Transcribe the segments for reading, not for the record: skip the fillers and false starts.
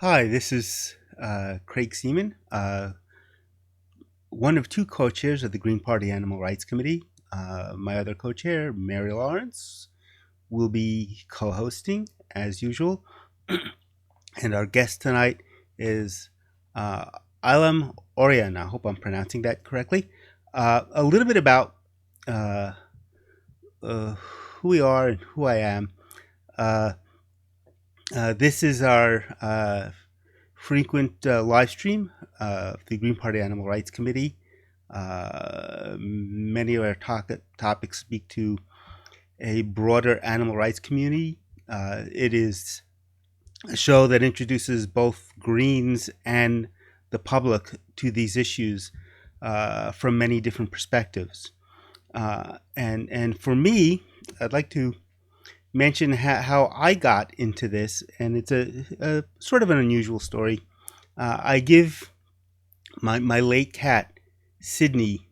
Hi, this is Craig Seeman, one of two co-chairs of the Green Party Animal Rights Committee. My other co-chair, Mary Lawrence, will be co-hosting as usual. And our guest tonight is uh, Aylam Orian. I hope I'm pronouncing that correctly. A little bit about uh, who we are and who I am. Uh, this is our frequent live stream of the Green Party Animal Rights Committee. Many of our topics speak to a broader animal rights community. It is a show that introduces both Greens and the public to these issues from many different perspectives. And for me, I'd like to mention how I got into this, and it's a sort of an unusual story. I give my late cat, Sydney,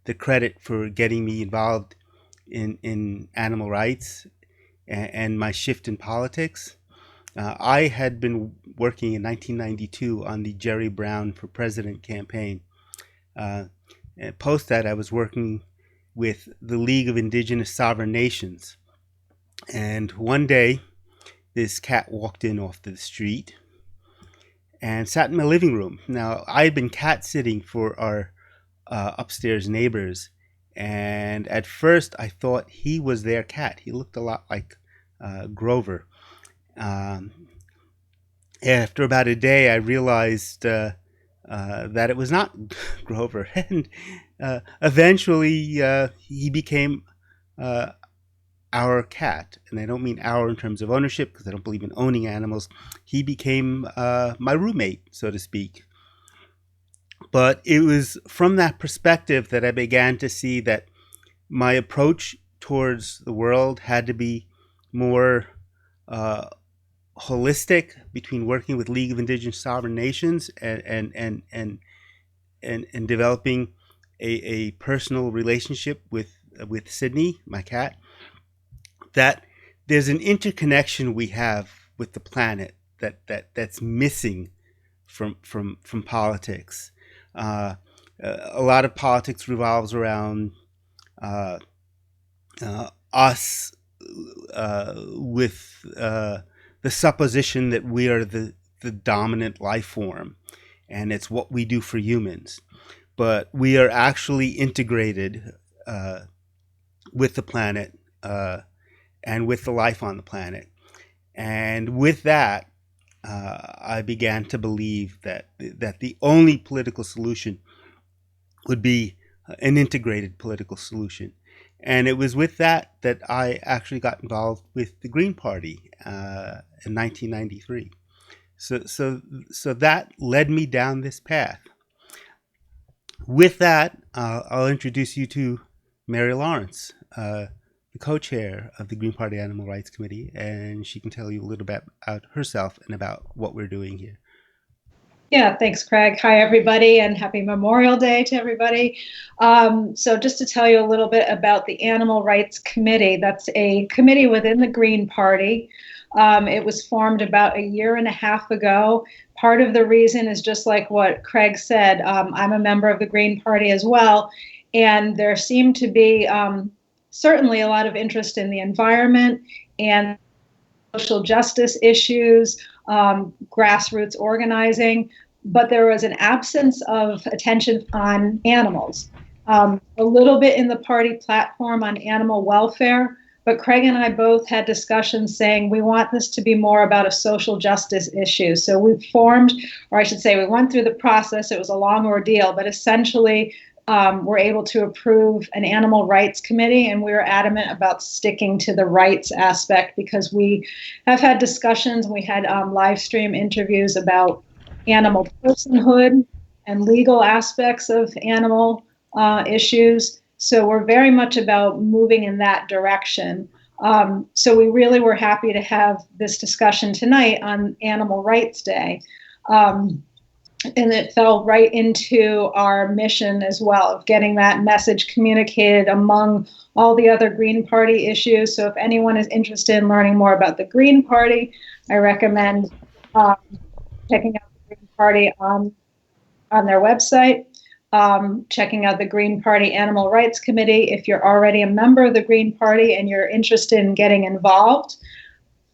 the credit for getting me involved in animal rights and my shift in politics. I had been working in 1992 on the Jerry Brown for President campaign. And post that, I was working with the League of Indigenous Sovereign Nations. And one day, this cat walked in off the street and sat in my living room. Now, I had been cat sitting for our upstairs neighbors, and at first I thought he was their cat. He looked a lot like Grover. Um, After about a day, I realized that it was not Grover, and eventually he became our cat. And I don't mean our in terms of ownership, because I don't believe in owning animals. He became my roommate, so to speak. But it was from that perspective that I began to see that my approach towards the world had to be more uh, holistic, between working with League of Indigenous Sovereign Nations and developing a personal relationship with Sydney, my cat. That there's an interconnection we have with the planet that's missing from politics. Uh, a lot of politics revolves around uh, us with the supposition that we are the dominant life form, and it's what we do for humans. But we are actually integrated with the planet and with the life on the planet. And with that, I began to believe that the only political solution would be an integrated political solution. And it was with that that I actually got involved with the Green Party in 1993. So that led me down this path. With that, I'll introduce you to Mary Lawrence, the co-chair of the Green Party Animal Rights Committee, and she can tell you a little bit about herself and about what we're doing here. Yeah, thanks, Craig. Hi, everybody, and happy Memorial Day to everybody. So just to tell you a little bit about the Animal Rights Committee, that's a committee within the Green Party. It was formed about a year and a half ago. Part of the reason is just like what Craig said. I'm a member of the Green Party as well, and there seemed to be certainly a lot of interest in the environment and social justice issues, grassroots organizing, but there was an absence of attention on animals. A little bit in the party platform on animal welfare, but Craig and I both had discussions saying we want this to be more about a social justice issue. So we formed, or I should say, we went through the process. It was a long ordeal, but essentially were able to approve an animal rights committee, and we were adamant about sticking to the rights aspect because we have had discussions. We had live stream interviews about animal personhood and legal aspects of animal issues. So we're very much about moving in that direction. So we really were happy to have this discussion tonight on Animal Rights Day. And it fell right into our mission as well of getting that message communicated among all the other Green Party issues. So if anyone is interested in learning more about the Green Party, I recommend checking out the Green Party on their website, checking out the Green Party Animal Rights Committee. If you're already a member of the Green Party and you're interested in getting involved,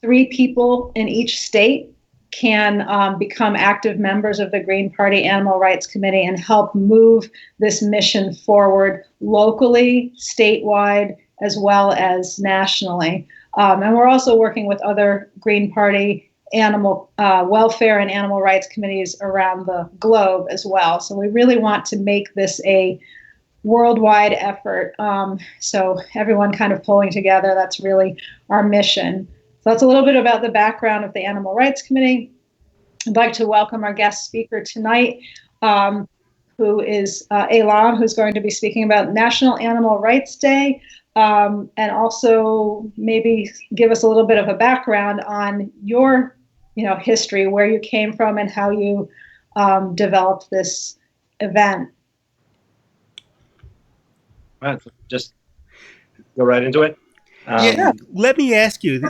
3 people in each state can become active members of the Green Party Animal Rights Committee and help move this mission forward locally, statewide, as well as nationally. And we're also working with other Green Party animal welfare and animal rights committees around the globe as well. So we really want to make this a worldwide effort. So everyone kind of pulling together, that's really our mission. So that's a little bit about the background of the Animal Rights Committee. I'd like to welcome our guest speaker tonight, who is Aylam, who's going to be speaking about National Animal Rights Day, and also maybe give us a little bit of a background on your, history, where you came from, and how you developed this event. Right, just go right into it. Let me ask you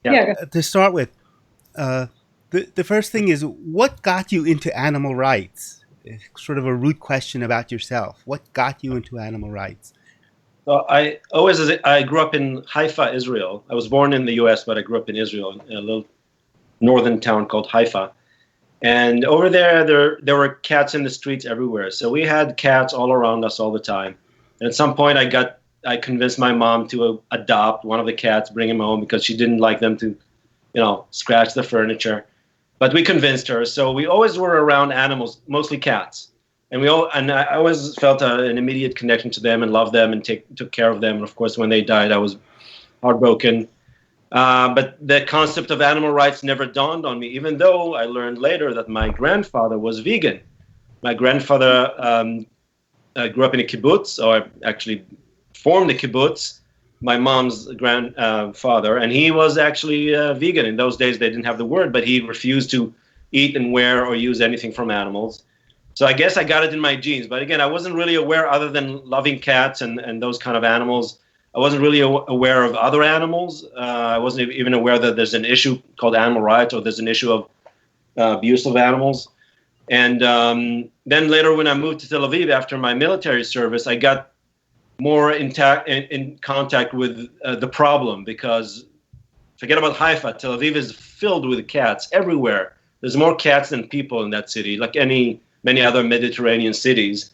to start with. The first thing is, what got you into animal rights? It's sort of a root question about yourself. What got you into animal rights? So I grew up in Haifa, Israel. I was born in the U.S., but I grew up in Israel, in a little northern town called Haifa. And over there were cats in the streets everywhere. So we had cats all around us all the time. And at some point, I convinced my mom to adopt one of the cats, bring him home, because she didn't like them to, scratch the furniture. But we convinced her. So we always were around animals, mostly cats. And I always felt an immediate connection to them and loved them and took care of them. And of course, when they died, I was heartbroken. But the concept of animal rights never dawned on me, even though I learned later that my grandfather was vegan. My grandfather grew up in a kibbutz, or actually formed a kibbutz, my mom's grandfather, and he was actually vegan. In those days, they didn't have the word, but he refused to eat and wear or use anything from animals. So I guess I got it in my genes. But again, I wasn't really aware, other than loving cats and those kind of animals. I wasn't really aware of other animals. I wasn't even aware that there's an issue called animal rights, or there's an issue of abuse of animals. And then later, when I moved to Tel Aviv after my military service, I got more in contact with the problem, because forget about Haifa. Tel Aviv is filled with cats everywhere. There's more cats than people in that city, like many other Mediterranean cities.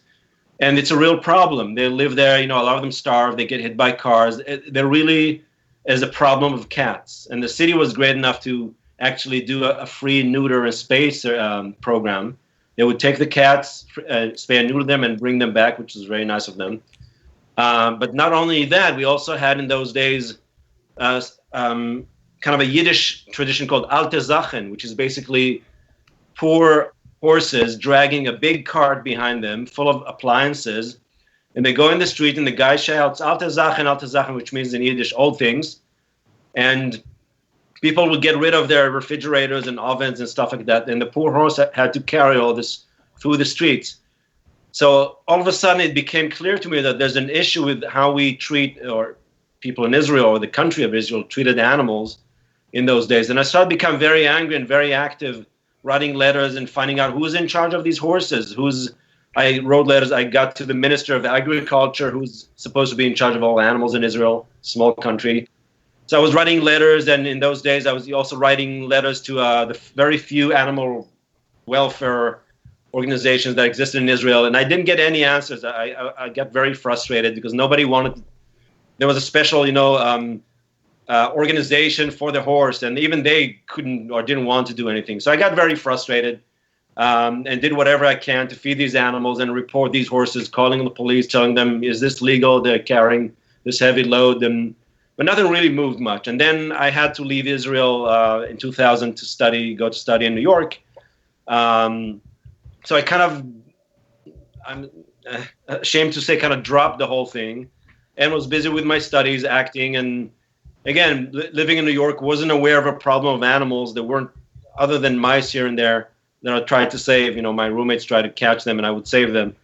And it's a real problem. They live there, a lot of them starve, they get hit by cars. There really is a problem of cats. And the city was great enough to actually do a free neuter and space program. They would take the cats, spay and neuter them, and bring them back, which was very nice of them. But not only that, we also had in those days kind of a Yiddish tradition called alte Zachen, which is basically poor horses dragging a big cart behind them full of appliances. And they go in the street and the guy shouts, alte Zachen, which means in Yiddish, old things. And people would get rid of their refrigerators and ovens and stuff like that. And the poor horse had to carry all this through the streets. So all of a sudden, it became clear to me that there's an issue with how we treat, or people in Israel, or the country of Israel, treated animals in those days. And I started to become very angry and very active, writing letters and finding out who's in charge of these horses. I wrote letters. I got to the Minister of Agriculture, who's supposed to be in charge of all animals in Israel, small country. So I was writing letters, and in those days, I was also writing letters to the very few animal welfare organizations that existed in Israel, and I didn't get any answers. I got very frustrated because nobody wanted. There was a special, organization for the horse, and even they couldn't or didn't want to do anything. So I got very frustrated and did whatever I can to feed these animals and report these horses, calling the police, telling them, is this legal? They're carrying this heavy load. But nothing really moved much. And then I had to leave Israel in 2000 to go to study in New York. So I I'm ashamed to say, kind of dropped the whole thing and was busy with my studies, acting, and again, living in New York, wasn't aware of a problem of animals. There weren't, other than mice here and there, that I tried to save. My roommates tried to catch them and I would save them.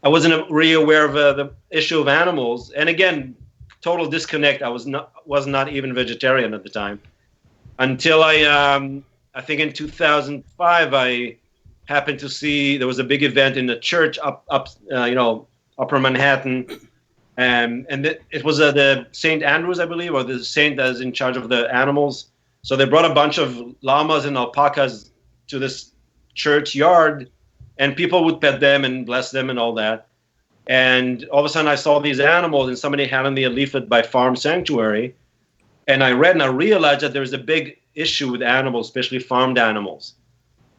I wasn't really aware of the issue of animals. And again, total disconnect. I was not even vegetarian at the time, until I I think in 2005, I happened to see there was a big event in the church Upper Manhattan, and it was the St. Andrews, I believe, or the saint that is in charge of the animals. So they brought a bunch of llamas and alpacas to this church yard, and people would pet them and bless them and all that. And all of a sudden, I saw these animals, and somebody handed me a leaflet by Farm Sanctuary, and I read and I realized that there's a big issue with animals, especially farmed animals.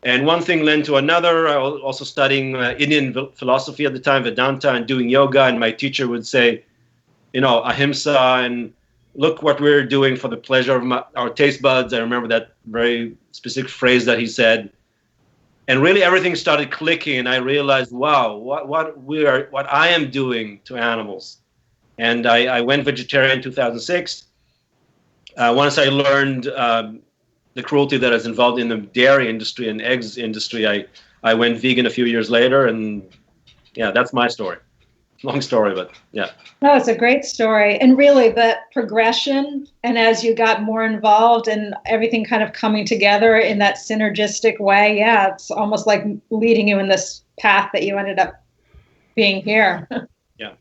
And one thing led to another. I was also studying Indian philosophy at the time, Vedanta, and doing yoga. And my teacher would say, ahimsa, and look what we're doing for the pleasure of our taste buds. I remember that very specific phrase that he said. And really everything started clicking, and I realized, wow, what I am doing to animals. And I went vegetarian in 2006. Once I learned the cruelty that is involved in the dairy industry and eggs industry, I went vegan a few years later, and yeah, that's my story. Long story, but yeah. No, it's a great story. And really that progression, and as you got more involved and everything kind of coming together in that synergistic way, yeah, it's almost like leading you in this path that you ended up being here. Yeah.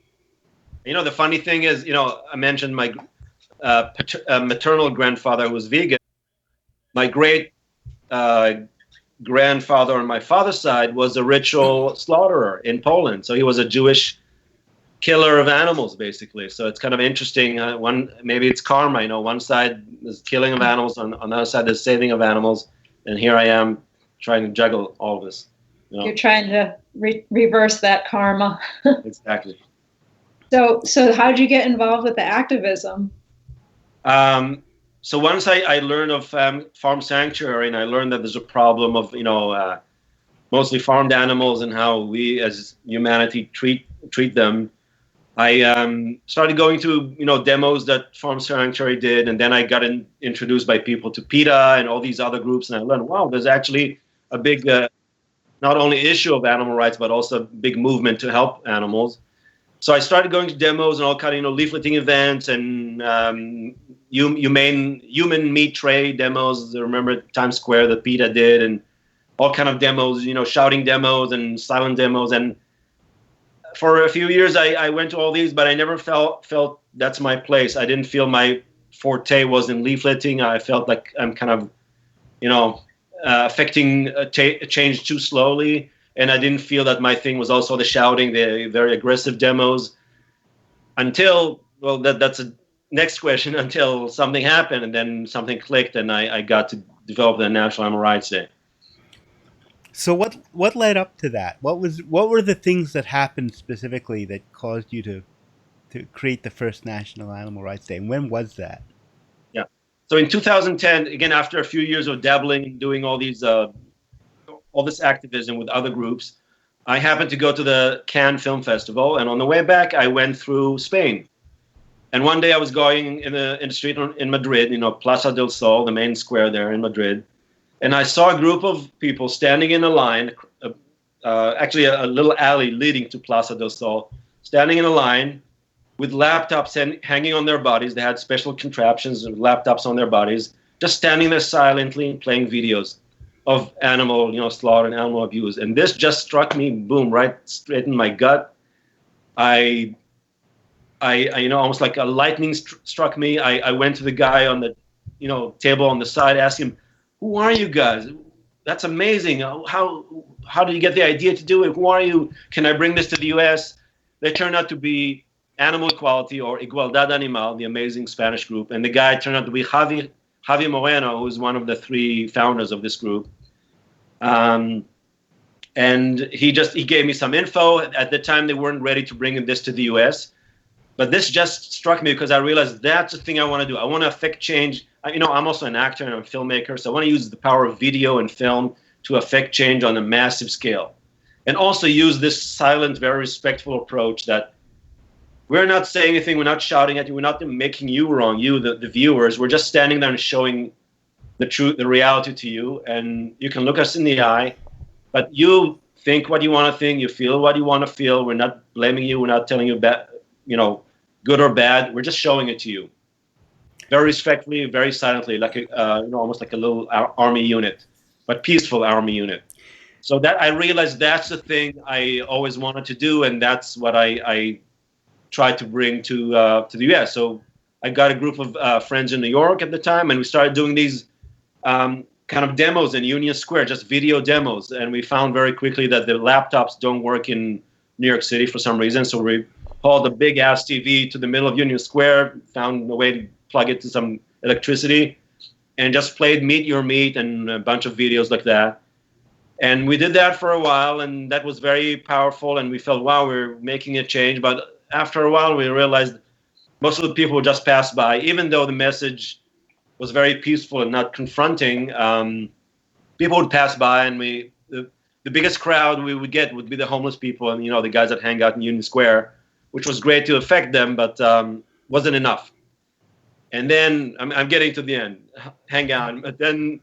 The funny thing is, I mentioned my maternal grandfather who was vegan. My great grandfather on my father's side was a ritual slaughterer in Poland. So he was a Jewish killer of animals, basically. So it's kind of interesting. Maybe it's karma. One side is killing of animals, on the other side there's saving of animals, and here I am trying to juggle all of this. You're trying to reverse that karma. Exactly. So how did you get involved with the activism? So once I learned of Farm Sanctuary, and I learned that there's a problem of mostly farmed animals and how we as humanity treat them, I started going to demos that Farm Sanctuary did, and then I got introduced by people to PETA and all these other groups, and I learned, wow, there's actually a big not only issue of animal rights but also a big movement to help animals. So I started going to demos and all kind of leafleting events and human meat tray demos. I remember Times Square that PETA did, and all kind of demos, shouting demos and silent demos. And for a few years, I went to all these, but I never felt that's my place. I didn't feel my forte was in leafleting. I felt like I'm kind of, affecting a change too slowly. And I didn't feel that my thing was also the shouting, the very aggressive demos. Until, well, that's a next question, until something happened, and then something clicked, and I got to develop the National Animal Rights Day. So what led up to that? What were the things that happened specifically that caused you to create the first National Animal Rights Day? And when was that? Yeah. So in 2010, again, after a few years of dabbling and doing all this activism with other groups, I happened to go to the Cannes Film Festival, and on the way back, I went through Spain. And one day I was going in the street in Madrid, Plaza del Sol, the main square there in Madrid, and I saw a group of people standing in a line, actually a little alley leading to Plaza del Sol, standing in a line with laptops hanging on their bodies. They had special contraptions and laptops on their bodies, just standing there silently playing videos of animal, slaughter and animal abuse. And this just struck me, boom, right straight in my gut. I almost like a lightning struck me. I went to the guy on the, table on the side, asked him, "Who are you guys? That's amazing. How did you get the idea to do it? Who are you? Can I bring this to the U.S.?" They turned out to be Animal Equality, or Igualdad Animal, the amazing Spanish group. And the guy turned out to be Javier Moreno, who is one of the three founders of this group. And he gave me some info. At the time, they weren't ready to bring this to the U.S., but this just struck me because I realized that's the thing I want to do. I want to affect change. I'm also an actor and I'm a filmmaker, so I want to use the power of video and film to affect change on a massive scale, and also use this silent, very respectful approach that we're not saying anything, we're not shouting at you, we're not making you wrong, you, the viewers. We're just standing there and showing the truth, the reality to you, and you can look us in the eye, but you think what you want to think, you feel what you want to feel. We're not blaming you, we're not telling you bad, good or bad. We're just showing it to you. very respectfully, very silently, like almost like a little army unit, but peaceful army unit. So that I realized that's the thing I always wanted to do, and that's what I tried to bring to the U.S. So I got a group of friends in New York at the time, and we started doing these kind of demos in Union Square, just video demos. And we found very quickly that the laptops don't work in New York City for some reason. So we hauled a big ass TV to the middle of Union Square, found a way to plug it to some electricity, and just played Meet Your Meat and a bunch of videos like that. And we did that for a while, and that was very powerful. And we felt, wow, we're making a change. But after a while, we realized most of the people would just pass by, even though the message was very peaceful and not confronting. People would pass by, and the biggest crowd we would get would be the homeless people and the guys that hang out in Union Square, which was great to affect them, but wasn't enough. And then I'm getting to the end. Hang on. But then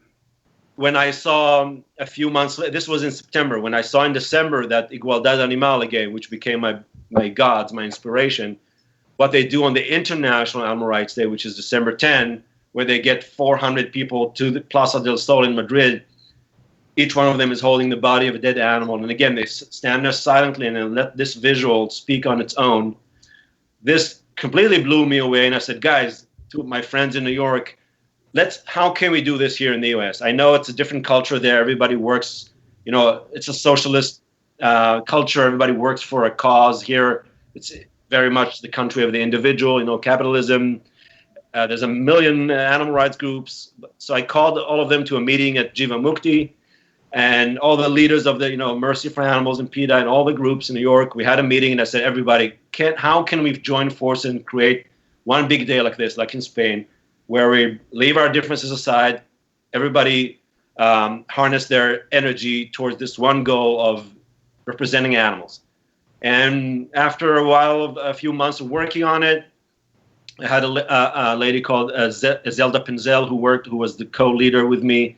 when I saw a few months later, this was in September, when I saw in December that Igualdad Animal again, which became my gods, my inspiration, what they do on the International Animal Rights Day, which is December 10, where they get 400 people to the Plaza del Sol in Madrid. Each one of them is holding the body of a dead animal. And again, they stand there silently and then let this visual speak on its own. This completely blew me away. And I said, guys, to my friends in New York, how can we do this here in the US? I know it's a different culture there. Everybody works, it's a socialist culture. Everybody works for a cause. Here, it's very much the country of the individual, capitalism. There's a million animal rights groups. So I called all of them to a meeting at Jiva Mukti, and all the leaders of the, Mercy for Animals and PETA and all the groups in New York. We had a meeting, and I said, everybody, how can we join forces and create one big day like this, like in Spain, where we leave our differences aside, everybody harness their energy towards this one goal of representing animals. And after a few months of working on it, I had a lady called Zelda Penzel who was the co-leader with me,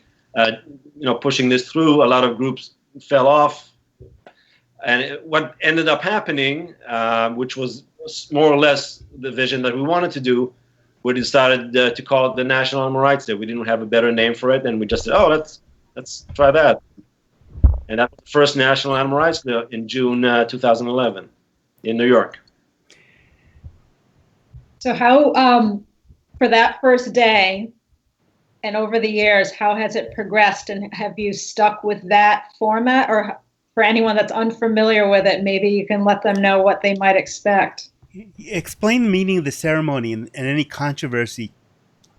pushing this through. A lot of groups fell off. And what ended up happening, which was more or less the vision that we wanted to do, we decided to call it the National Animal Rights Day. We didn't have a better name for it, and we just said, let's try that. And that was the first National Animal Rights Day in June 2011 in New York. So how, for that first day and over the years, how has it progressed, and have you stuck with that format? Or for anyone that's unfamiliar with it, maybe you can let them know what they might expect. Explain the meaning of the ceremony and any controversy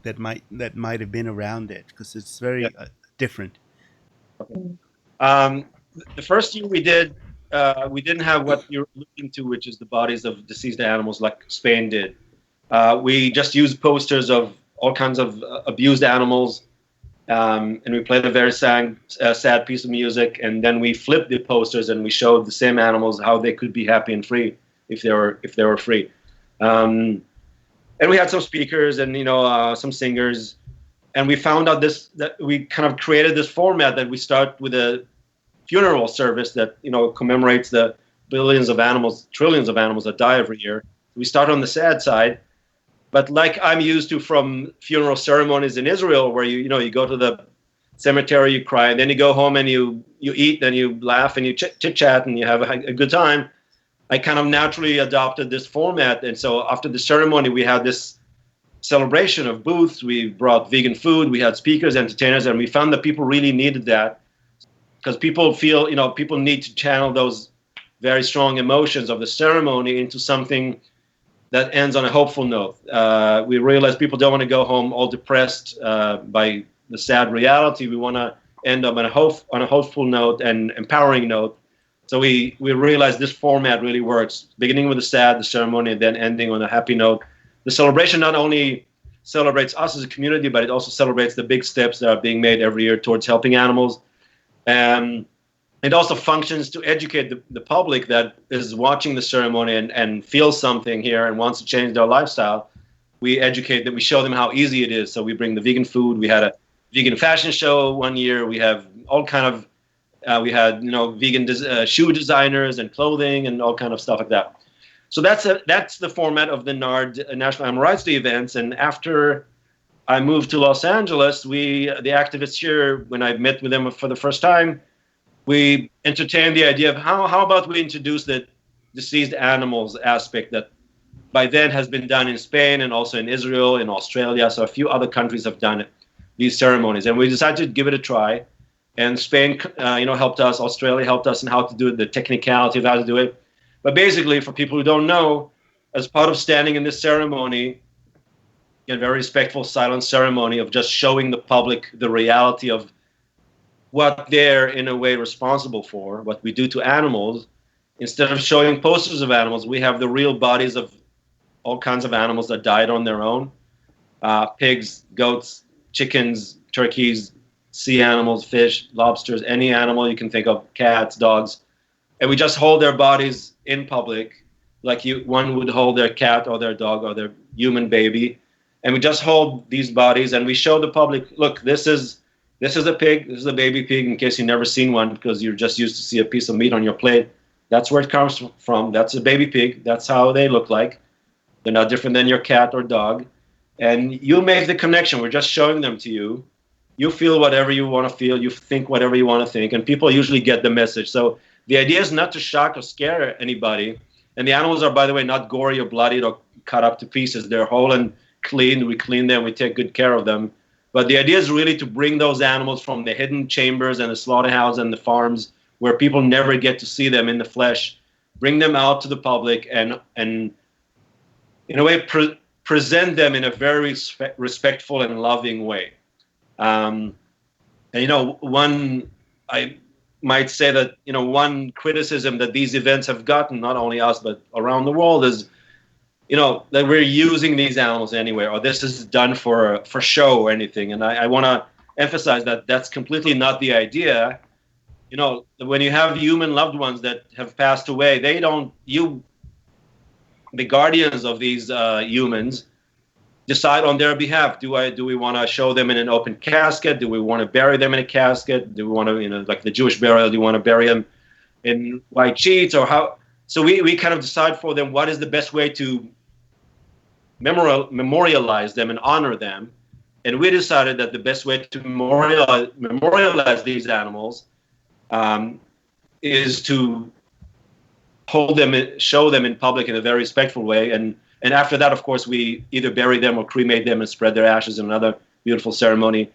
that might have been around it, because it's very different. The first year we didn't have what you're looking to, which is the bodies of deceased animals like Spain did. We just used posters of all kinds of abused animals, and we played a very sad piece of music, and then we flipped the posters and we showed the same animals how they could be happy and free if they were free. And we had some speakers and some singers, and we found out that we kind of created this format that we start with a funeral service that commemorates the trillions of animals that die every year. We start on the sad side. But like I'm used to from funeral ceremonies in Israel, where you go to the cemetery, you cry, and then you go home and you eat, then you laugh and you chit chat and you have a good time. I kind of naturally adopted this format, and so after the ceremony, we had this celebration of booths. We brought vegan food, we had speakers, entertainers, and we found that people really needed that, because people feel people need to channel those very strong emotions of the ceremony into something that ends on a hopeful note. We realize people don't want to go home all depressed by the sad reality. We want to end up on a hopeful note and empowering note. So we realize this format really works, beginning with the ceremony, and then ending on a happy note. The celebration not only celebrates us as a community, but it also celebrates the big steps that are being made every year towards helping animals. It also functions to educate the public that is watching the ceremony and feels something here and wants to change their lifestyle. We educate them, we show them how easy it is. So we bring the vegan food. We had a vegan fashion show one year. We have all kind of, we had vegan shoe designers and clothing and all kind of stuff like that. So that's the format of the NARD National Animal Rights Day events. And after I moved to Los Angeles, the activists here, when I met with them for the first time, we entertained the idea of how about we introduce the deceased animals aspect that by then has been done in Spain and also in Israel, in Australia. So a few other countries have done it, these ceremonies, and we decided to give it a try. And Spain, helped us. Australia helped us in how to do it, the technicality of how to do it. But basically, for people who don't know, as part of standing in this ceremony, a very respectful, silent ceremony of just showing the public the reality of what they're in a way responsible for, what we do to animals. Instead of showing posters of animals, we have the real bodies of all kinds of animals that died on their own. Pigs, goats, chickens, turkeys, sea animals, fish, lobsters, any animal you can think of, cats, dogs. And we just hold their bodies in public like one would hold their cat or their dog or their human baby. And we just hold these bodies and we show the public, look, this is a pig, this is a baby pig, in case you've never seen one because you're just used to see a piece of meat on your plate. That's where it comes from. That's a baby pig. That's how they look like. They're not different than your cat or dog. And you make the connection. We're just showing them to you. You feel whatever you want to feel. You think whatever you want to think. And people usually get the message. So the idea is not to shock or scare anybody. And the animals are, by the way, not gory or bloodied or cut up to pieces. They're whole and clean. We clean them. We take good care of them. But the idea is really to bring those animals from the hidden chambers and the slaughterhouse and the farms where people never get to see them in the flesh, bring them out to the public and in a way present them in a very respectful and loving way. And I might say that one criticism that these events have gotten, not only us but around the world, is that we're using these animals anywhere, or this is done for show or anything. And I want to emphasize that that's completely not the idea. When you have human loved ones that have passed away, the guardians of these humans decide on their behalf. Do we want to show them in an open casket? Do we want to bury them in a casket? Do we want to, like the Jewish burial, do you want to bury them in white sheets or how? So we kind of decide for them what is the best way to memorialize them and honor them. And we decided that the best way to memorialize these animals is to hold them, show them in public in a very respectful way. And after that, of course, we either bury them or cremate them and spread their ashes in another beautiful ceremony.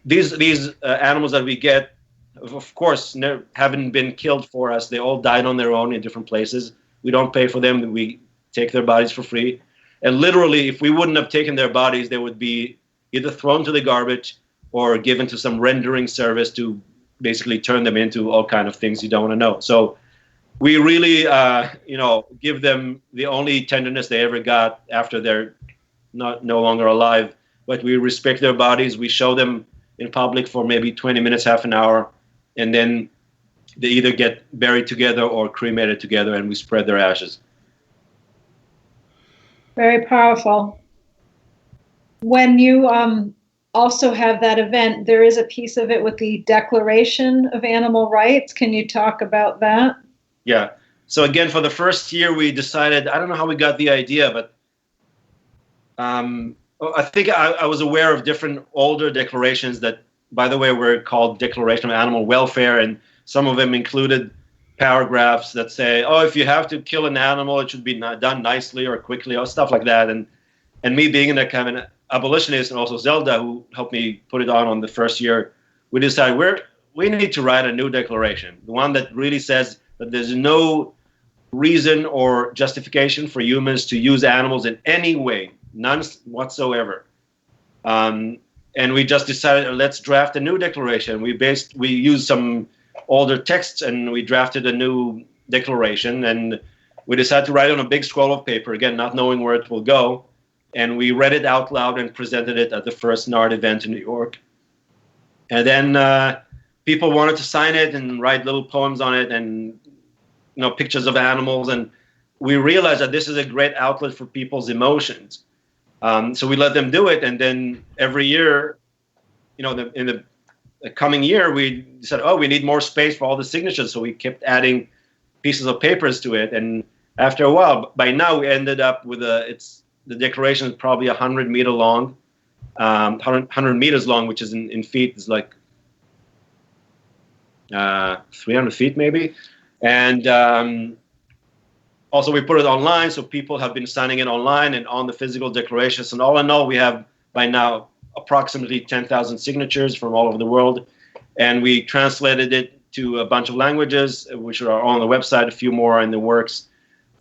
These animals that we get, of course, haven't been killed for us. They all died on their own in different places. We don't pay for them. We take their bodies for free. And literally, if we wouldn't have taken their bodies, they would be either thrown to the garbage or given to some rendering service to basically turn them into all kind of things you don't want to know. So we really, give them the only tenderness they ever got after they're no longer alive. But we respect their bodies. We show them in public for maybe 20 minutes, half an hour, and then they either get buried together or cremated together, and we spread their ashes. Very powerful. When you also have that event, there is a piece of it with the Declaration of Animal Rights. Can you talk about that? Yeah. So again, for the first year, we decided, I don't know how we got the idea, but I think I was aware of different older declarations that, by the way, were called Declaration of Animal Welfare, and some of them included paragraphs that say, oh, if you have to kill an animal, it should be done nicely or quickly or stuff like that. And me being in a kind of an abolitionist, and also Zelda, who helped me put it on the first year, we decided we need to write a new declaration, the one that really says that there's no reason or justification for humans to use animals in any way, none whatsoever. And we just decided, let's draft a new declaration. We used some older texts and we drafted a new declaration, and we decided to write it on a big scroll of paper, again, not knowing where it will go. And we read it out loud and presented it at the first NARD event in New York. And then people wanted to sign it and write little poems on it and pictures of animals. And we realized that this is a great outlet for people's emotions. So we let them do it. And then every year, in the coming year, we said, oh, we need more space for all the signatures. So we kept adding pieces of papers to it. And after a while, by now we ended up with the declaration is probably 100 meters long. 100 meters long, which is in feet is like 300 feet maybe. And also we put it online, so people have been signing in online and on the physical declarations. And all in all, we have by now approximately 10,000 signatures from all over the world. And we translated it to a bunch of languages, which are on the website. A few more are in the works.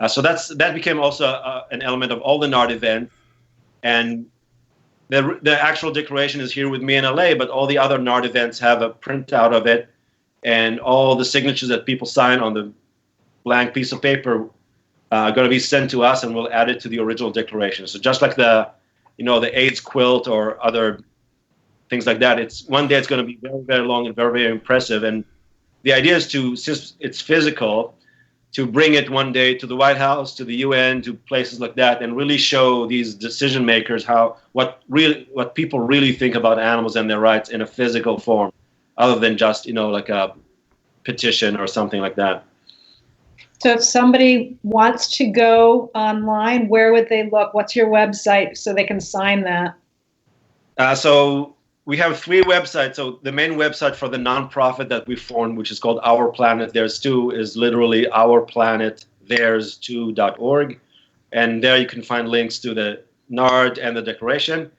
So that became also an element of all the NARD events. And the actual declaration is here with me in LA, but all the other NARD events have a printout of it, and all the signatures that people sign on the blank piece of paper are going to be sent to us, and we'll add it to the original declaration. So just like the AIDS quilt or other things like that, one day it's going to be very, very long and very, very impressive. And the idea is since it's physical, to bring it one day to the White House, to the UN, to places like that, and really show these decision makers what people really think about animals and their rights in a physical form, other than just like a petition or something like that. So if somebody wants to go online, where would they look? What's your website so they can sign that? So we have 3 websites. So the main website for the nonprofit that we formed, which is called Our Planet There's Two, is literally ourplanetthere's2.org. And there you can find links to the NARD and the declaration.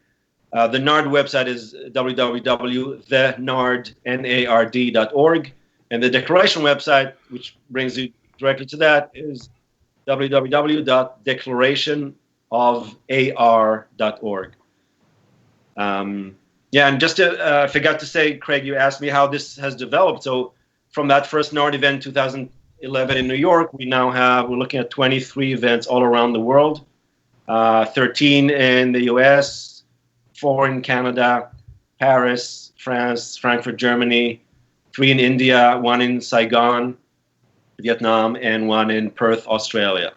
The NARD website is www.thenard.org. And the declaration website, which brings you directly to that, is www.declarationofar.org. Yeah, and just I forgot to say, Craig, you asked me how this has developed. So from that first NARD event, 2011 in New York, we're looking at 23 events all around the world, 13 in the US, 4 in Canada, Paris, France, Frankfurt, Germany, 3 in India, 1 in Saigon, Vietnam, and 1 in Perth, Australia.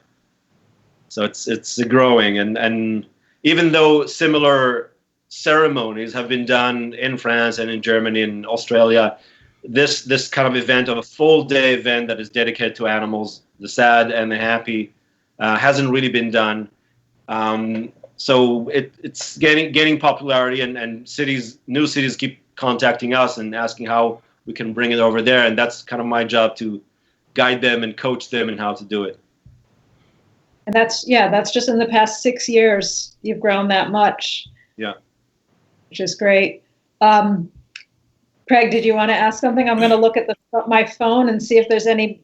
So it's growing, and even though similar ceremonies have been done in France and in Germany and Australia, this kind of event, of a full day event that is dedicated to animals, the sad and the happy, hasn't really been done. So it's gaining popularity, and new cities keep contacting us and asking how we can bring it over there, and that's kind of my job to guide them and coach them in how to do it. And that's just in the past 6 years you've grown that much. Yeah. Which is great. Craig, did you want to ask something? I'm going to look at my phone and see if there's any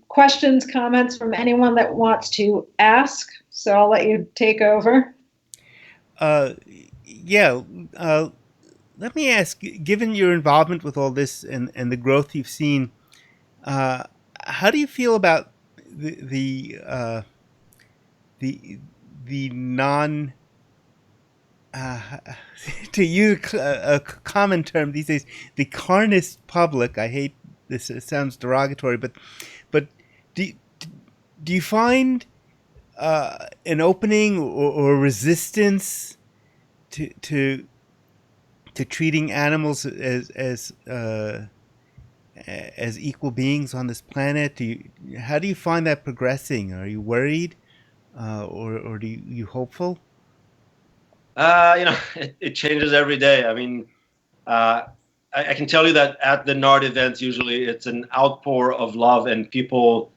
questions, comments from anyone that wants to ask. So I'll let you take over. Yeah. Let me ask, given your involvement with all this and the growth you've seen, how do you feel about the non to use a common term these days, the carnist public? I hate this; it sounds derogatory, but do you find an opening or resistance to treating animals as equal beings on this planet? How do you find that progressing? Are you worried, or are you hopeful? It changes every day. I mean, I can tell you that at the NARD events, usually it's an outpour of love, and people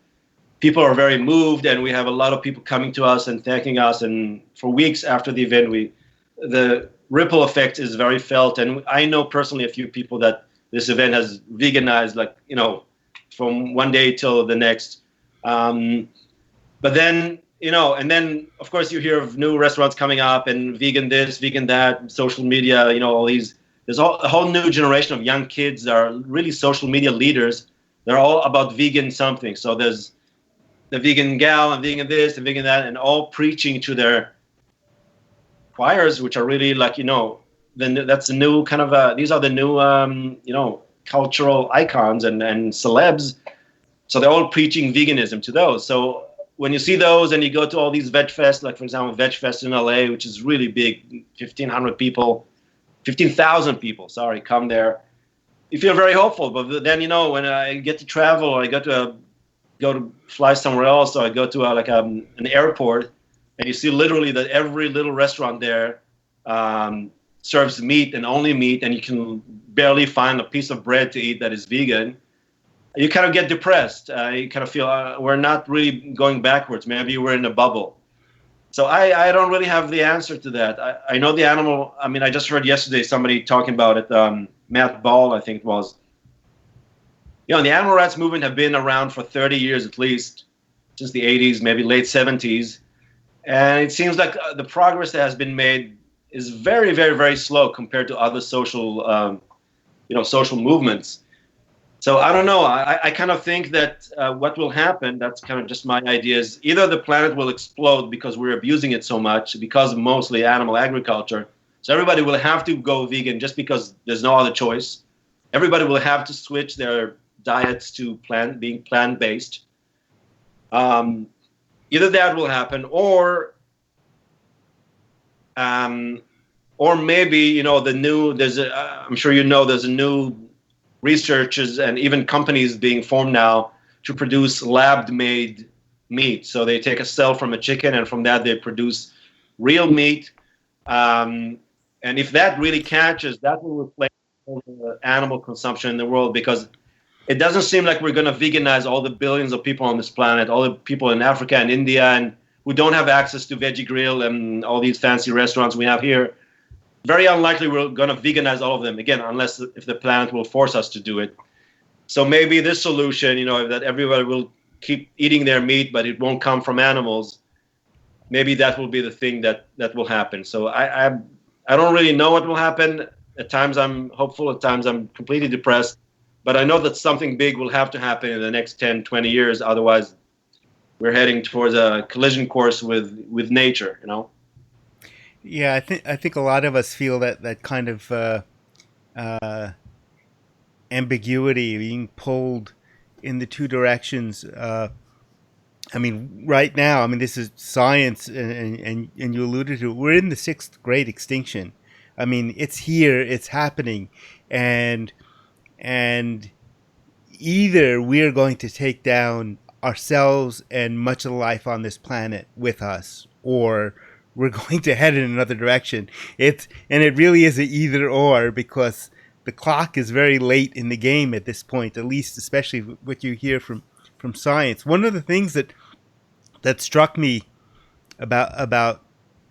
are very moved, and we have a lot of people coming to us and thanking us. And for weeks after the event, the ripple effect is very felt. And I know personally a few people that this event has veganized, from one day till the next. But then, and then of course you hear of new restaurants coming up and vegan this, vegan that, social media, all these. There's a whole new generation of young kids that are really social media leaders. They're all about vegan something. So there's the vegan gal and vegan this and vegan that, and all preaching to their choirs, which are really that's the new kind of these are the new cultural icons and celebs. So they're all preaching veganism to those. So when you see those and you go to all these veg fests, like for example Veg Fest in LA, which is really big, 15,000 people, come there, you feel very hopeful. But then when I get to travel, or I go to fly somewhere else, or I go to an airport, and you see literally that every little restaurant there serves meat and only meat, and you can barely find a piece of bread to eat that is vegan, you kind of get depressed. You kind of feel we're not really going backwards. Maybe we're in a bubble. So I don't really have the answer to that. I know the animal. I mean, I just heard yesterday somebody talking about it. Matt Ball, I think it was. You know, the animal rights movement have been around for 30 years at least, since the 80s, maybe late 70s. And it seems like the progress that has been made is very, very, very slow compared to other social, social movements. So I don't know. I kind of think that what will happen, that's kind of just my idea, is either the planet will explode because we're abusing it so much, because of mostly animal agriculture. So everybody will have to go vegan just because there's no other choice. Everybody will have to switch their diets to being plant-based. Either that will happen, or maybe, I'm sure there's a new researchers and even companies being formed now to produce lab-made meat. So they take a cell from a chicken, and from that they produce real meat. And if that really catches, that will replace all the animal consumption in the world, because it doesn't seem like we're going to veganize all the billions of people on this planet, all the people in Africa and India, and who don't have access to Veggie Grill and all these fancy restaurants we have here. Very unlikely we're going to veganize all of them, again, unless if the planet will force us to do it. So maybe this solution, that everybody will keep eating their meat, but it won't come from animals, maybe that will be the thing that will happen. So I don't really know what will happen. At times I'm hopeful, at times I'm completely depressed. But I know that something big will have to happen in the next 10, 20 years. Otherwise, we're heading towards a collision course with nature, Yeah, I think a lot of us feel that kind of ambiguity, being pulled in the two directions. I mean, right now, this is science, and you alluded to it. We're in the 6th great extinction. I mean, it's here, it's happening, and either we're going to take down ourselves and much of the life on this planet with us, or we're going to head in another direction. It really is an either or, because the clock is very late in the game at this point, at least, especially what you hear from science. One of the things that struck me about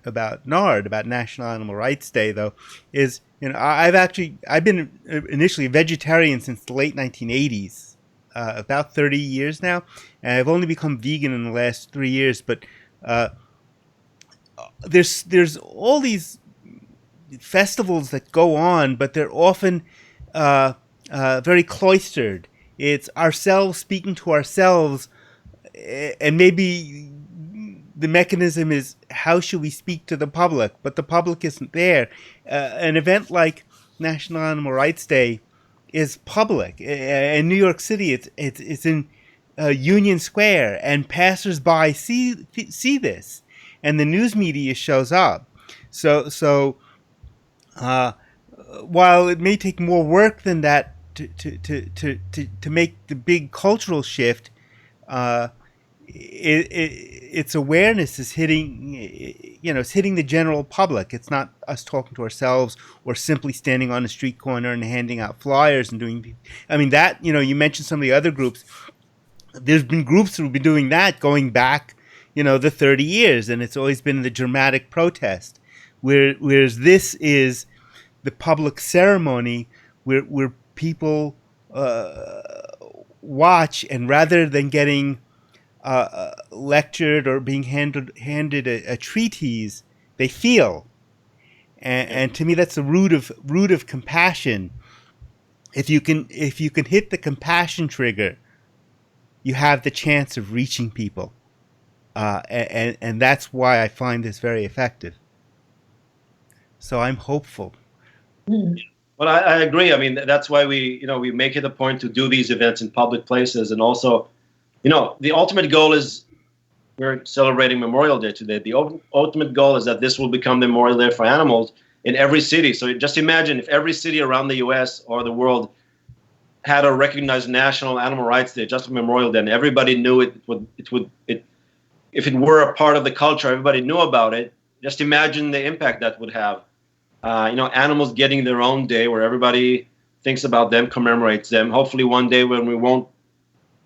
NARD, about National Animal Rights Day, though, is I've been initially a vegetarian since the late 1980s, about 30 years now, and I've only become vegan in the last 3 years. But there's all these festivals that go on, but they're often very cloistered. It's ourselves speaking to ourselves, and maybe the mechanism is, how should we speak to the public? But the public isn't there. An event like National Animal Rights Day is public. In New York City, it's in Union Square, and passersby see this, and the news media shows up. So while it may take more work than that to make the big cultural shift, its awareness is hitting, it's hitting the general public. It's not us talking to ourselves or simply standing on a street corner and handing out flyers and doing. That, you mentioned some of the other groups. There's been groups who've been doing that going back, the 30 years, and it's always been the dramatic protest. Whereas this is the public ceremony where people watch, and rather than getting lectured or being handed a treatise, they feel, and to me that's the root of compassion. If you can hit the compassion trigger, you have the chance of reaching people, and that's why I find this very effective. So I'm hopeful. Well, I agree. That's why we make it a point to do these events in public places, and also, the ultimate goal is, we're celebrating Memorial Day today. The ultimate goal is that this will become the Memorial Day for animals in every city. So just imagine if every city around the U.S. or the world had a recognized National Animal Rights Day just for Memorial Day, and everybody knew it. If it were a part of the culture, everybody knew about it. Just imagine the impact that would have. Animals getting their own day where everybody thinks about them, commemorates them. Hopefully one day when we won't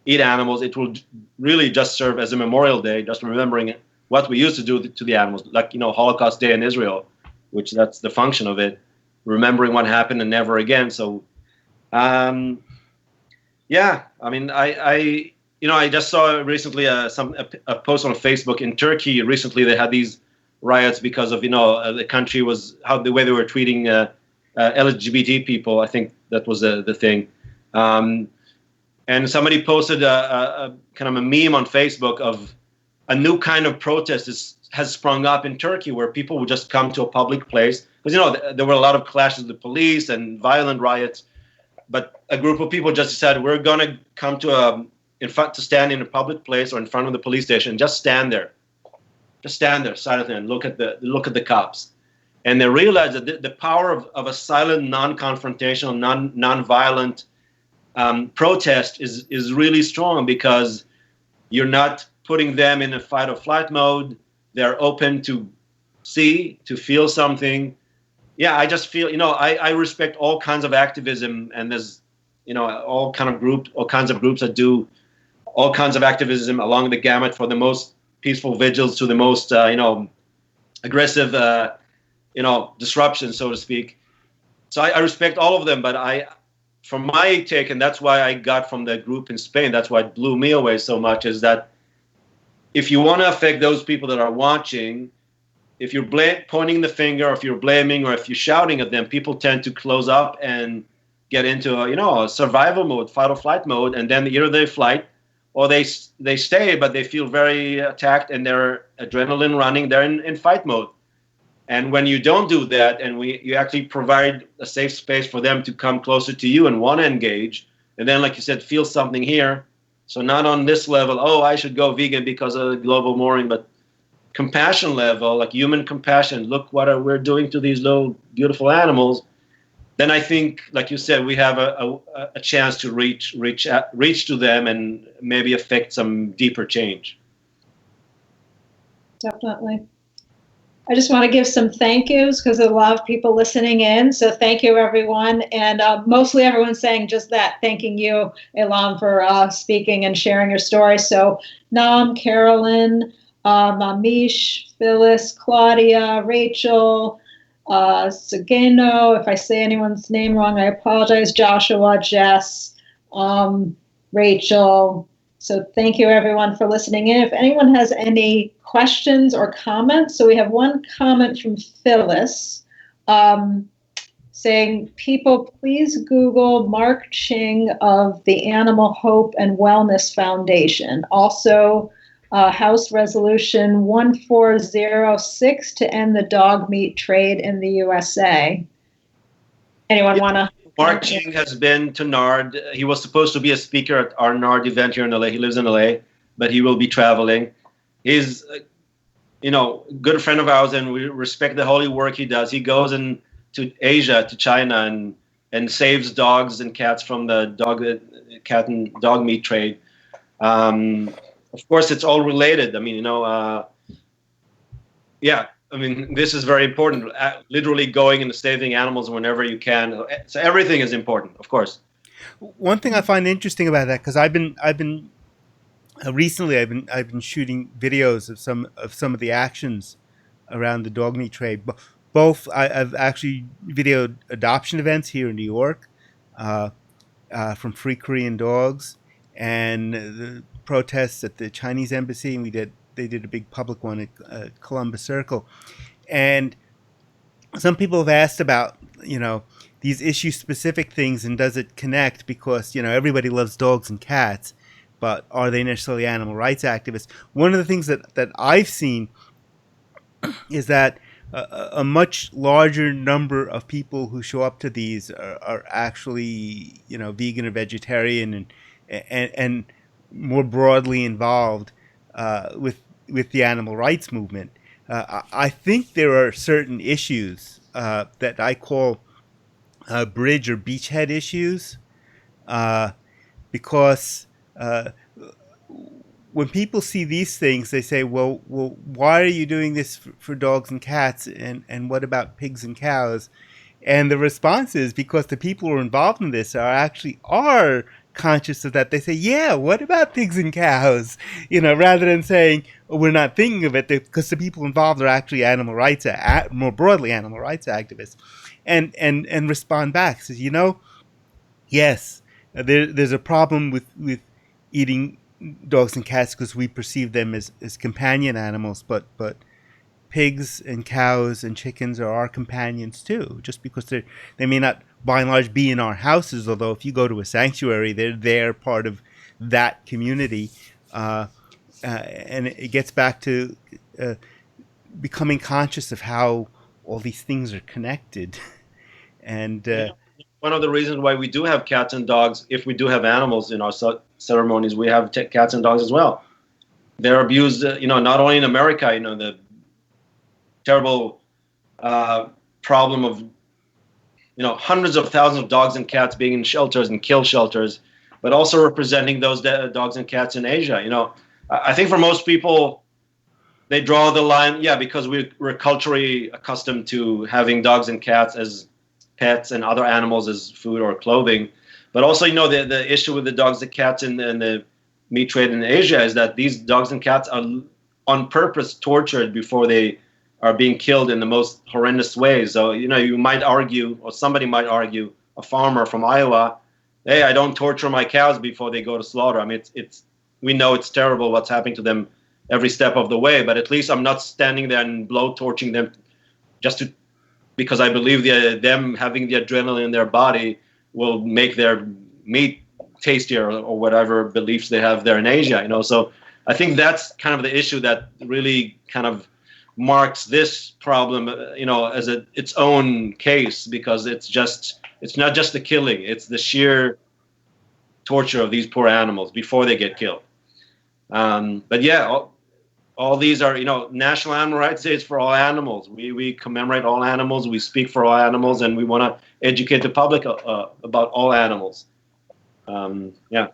eat animals, it will really just serve as a memorial day, just remembering what we used to do to the animals, like, Holocaust Day in Israel, which that's the function of it, remembering what happened and never again. So, yeah, I mean, I just saw recently a post on Facebook in Turkey. Recently, they had these riots because of the country was the way they were treating LGBT people. I think that was the thing. And somebody posted a kind of a meme on Facebook of a new kind of protest has sprung up in Turkey where people would just come to a public place because there were a lot of clashes with the police and violent riots, but a group of people just decided we're going to come to stand in a public place or in front of the police station and just stand there silently and look at the cops. And they realized that the power of a silent, non-confrontational, non-violent protest is really strong because you're not putting them in a fight or flight mode. They're open to feel something. Yeah, I just feel, I respect all kinds of activism, and there's, all kinds of groups that do all kinds of activism along the gamut, for the most peaceful vigils to the most, aggressive, disruption, so to speak. So I respect all of them, but from my take, and that's why I got from the group in Spain, that's why it blew me away so much, is that if you want to affect those people that are watching, if you're pointing the finger, or if you're blaming, or if you're shouting at them, people tend to close up and get into a survival mode, fight or flight mode, and then either they flight or they stay, but they feel very attacked and their adrenaline running. They're in fight mode. And when you don't do that, and you actually provide a safe space for them to come closer to you and want to engage, and then, like you said, feel something here. So not on this level, I should go vegan because of global warming, but compassion level, like human compassion. Look what we're doing to these little beautiful animals. Then I think, like you said, we have a chance to reach to them and maybe affect some deeper change. Definitely. I just want to give some thank yous because there's a lot of people listening in. So thank you, everyone. And mostly everyone's saying just that, thanking you, Aylam, for speaking and sharing your story. So Nam, Carolyn, Mamish, Phyllis, Claudia, Rachel, Sageno. If I say anyone's name wrong, I apologize. Joshua, Jess, Rachel. So thank you, everyone, for listening in. If anyone has any questions or comments, so we have one comment from Phyllis saying, people, please Google Mark Ching of the Animal Hope and Wellness Foundation. Also, House Resolution 1406 to end the dog meat trade in the USA. Anyone want to? Mark Ching has been to NARD. He was supposed to be a speaker at our NARD event here in LA. He lives in LA, but he will be traveling. He's, good friend of ours, and we respect the holy work he does. He goes to Asia, to China, and saves dogs and cats from the cat and dog meat trade. Of course, it's all related. I mean, yeah. I mean, this is very important. Literally going and saving animals whenever you can. So everything is important, of course. One thing I find interesting about that, because I've been recently I've been shooting videos of some of the actions around the dog meat trade. Both I've actually videoed adoption events here in New York from Free Korean Dogs, and the protests at the Chinese embassy, and they did a big public one at Columbus Circle. And some people have asked about, these issue-specific things, and does it connect? Because, everybody loves dogs and cats, but are they necessarily animal rights activists? One of the things that I've seen is that a much larger number of people who show up to these are actually, vegan or vegetarian and more broadly involved with the animal rights movement. I think there are certain issues that I call bridge or beachhead issues, because when people see these things, they say, well, why are you doing this for dogs and cats? And what about pigs and cows? And the response is because the people who are involved in this are conscious of that. They say, yeah, what about pigs and cows? Rather than saying, oh, we're not thinking of it, because the people involved are actually animal rights, more broadly animal rights activists, and respond back. Says, yes, there's a problem with eating dogs and cats because we perceive them as companion animals, but pigs and cows and chickens are our companions too, just because they may not by and large be in our houses, although if you go to a sanctuary, they're part of that community. And it gets back to becoming conscious of how all these things are connected. And one of the reasons why we do have cats and dogs, if we do have animals in our ceremonies, we have cats and dogs as well. They're abused, not only in America, the terrible problem of hundreds of thousands of dogs and cats being in shelters and kill shelters, but also representing those dogs and cats in Asia. I think for most people, they draw the line, because we're culturally accustomed to having dogs and cats as pets and other animals as food or clothing. But also, the issue with the dogs and cats in the meat trade in Asia is that these dogs and cats are on purpose tortured before they are being killed in the most horrendous ways. So, you might argue, or somebody might argue, a farmer from Iowa, hey, I don't torture my cows before they go to slaughter. I mean, we know it's terrible what's happening to them every step of the way, but at least I'm not standing there and blow-torching them because I believe them having the adrenaline in their body will make their meat tastier or whatever beliefs they have there in Asia. So I think that's kind of the issue that really kind of marks this problem, as its own case, because it's not just the killing, it's the sheer torture of these poor animals before they get killed. But yeah, all these are, National Animal Rights Day is for all animals. We commemorate all animals, we speak for all animals, and we want to educate the public about all animals. Yeah,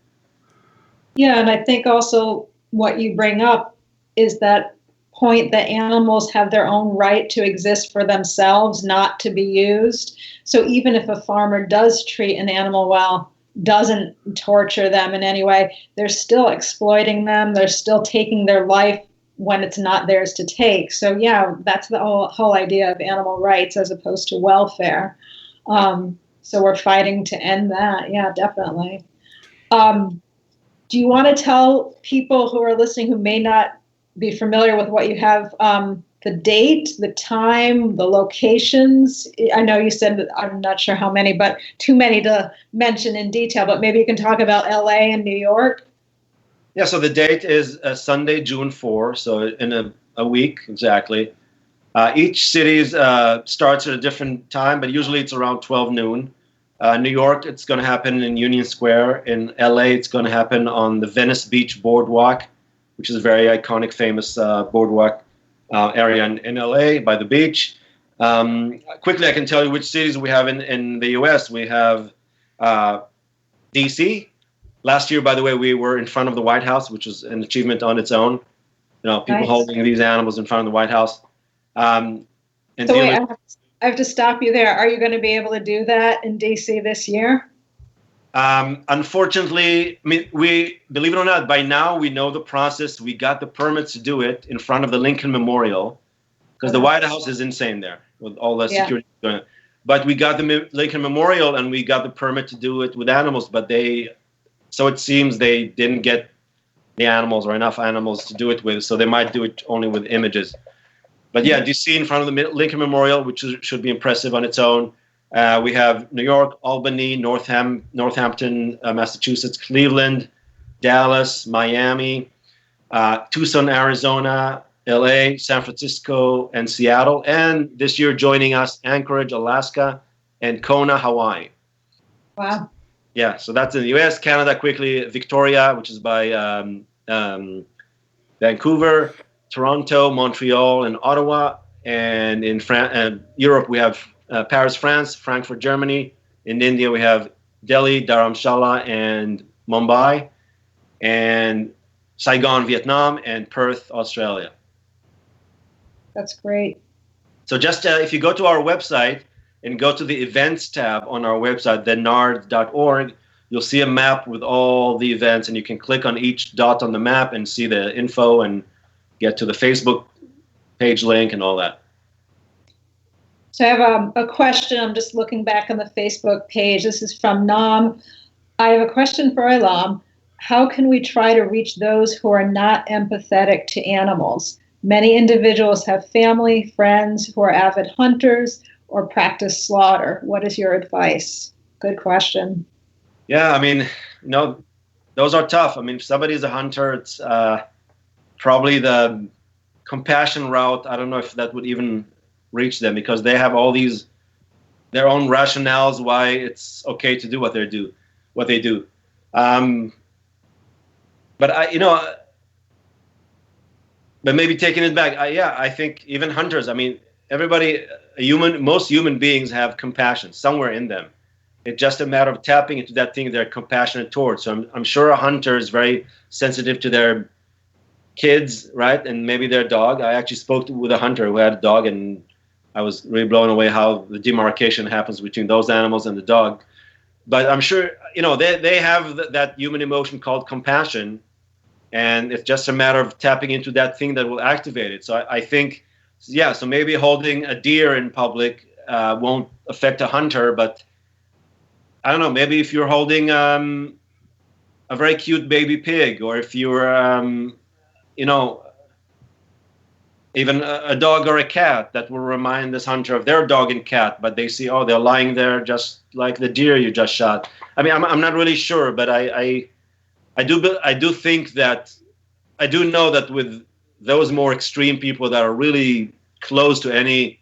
and I think also what you bring up is that point that animals have their own right to exist for themselves, not to be used. So even if a farmer does treat an animal well, doesn't torture them in any way, they're still exploiting them, they're still taking their life when it's not theirs to take. So that's the whole idea of animal rights as opposed to welfare. So we're fighting to end that. Yeah, definitely. Do you want to tell people who are listening who may not be familiar with what you have, the date, the time, the locations? I know you said, I'm not sure how many, but too many to mention in detail, but maybe you can talk about LA and New York. Yeah, so the date is Sunday, June 4, so in a week exactly. Each city starts at a different time, but usually it's around 12 noon. New York, it's going to happen in Union Square. In LA, it's going to happen on the Venice Beach Boardwalk, which is a very iconic, famous boardwalk area in LA by the beach. Quickly, I can tell you which cities we have in the US. We have DC. Last year, by the way, we were in front of the White House, which was an achievement on its own. People Nice. Holding these animals in front of the White House. So wait, I have to stop you there. Are you going to be able to do that in DC this year? Unfortunately, I mean, we, believe it or not, by now we know the process. We got the permits to do it in front of the Lincoln Memorial, because the White House is insane there with all the security going on. But we got the Lincoln Memorial and we got the permit to do it with animals, but so it seems they didn't get the animals or enough animals to do it with, so they might do it only with images. But yeah, DC in front of the Lincoln Memorial, which should be impressive on its own. We have New York, Albany, Northampton, Massachusetts, Cleveland, Dallas, Miami, Tucson, Arizona, LA, San Francisco, and Seattle. And this year joining us, Anchorage, Alaska, and Kona, Hawaii. Wow. Yeah, so that's in the US. Canada, quickly, Victoria, which is by Vancouver, Toronto, Montreal, and Ottawa. And in Europe, we have Paris, France, Frankfurt, Germany. In India, we have Delhi, Dharamshala, and Mumbai. And Saigon, Vietnam, and Perth, Australia. That's great. So just if you go to our website and go to the events tab on our website, thenard.org, you'll see a map with all the events, and you can click on each dot on the map and see the info and get to the Facebook page link and all that. So I have a question. I'm just looking back on the Facebook page. This is from Nam. I have a question for Aylam. How can we try to reach those who are not empathetic to animals? Many individuals have family, friends who are avid hunters or practice slaughter. What is your advice? Good question. Yeah, I mean, those are tough. I mean, if somebody's a hunter, it's probably the compassion route. I don't know if that would even reach them, because they have all these their own rationales why it's okay to do what they do. But but maybe taking it back, I think even hunters. I mean, most human beings have compassion somewhere in them. It's just a matter of tapping into that thing they're compassionate towards. So I'm sure a hunter is very sensitive to their kids, right? And maybe their dog. I actually spoke with a hunter who had a dog, and I was really blown away how the demarcation happens between those animals and the dog. But I'm sure, they have that human emotion called compassion, and it's just a matter of tapping into that thing that will activate it. So I think, so maybe holding a deer in public won't affect a hunter, but I don't know, maybe if you're holding a very cute baby pig, or if you're, even a dog or a cat, that will remind this hunter of their dog and cat, but they see, they're lying there just like the deer you just shot. I mean, I'm not really sure, but I do think that, I do know that with those more extreme people that are really close to any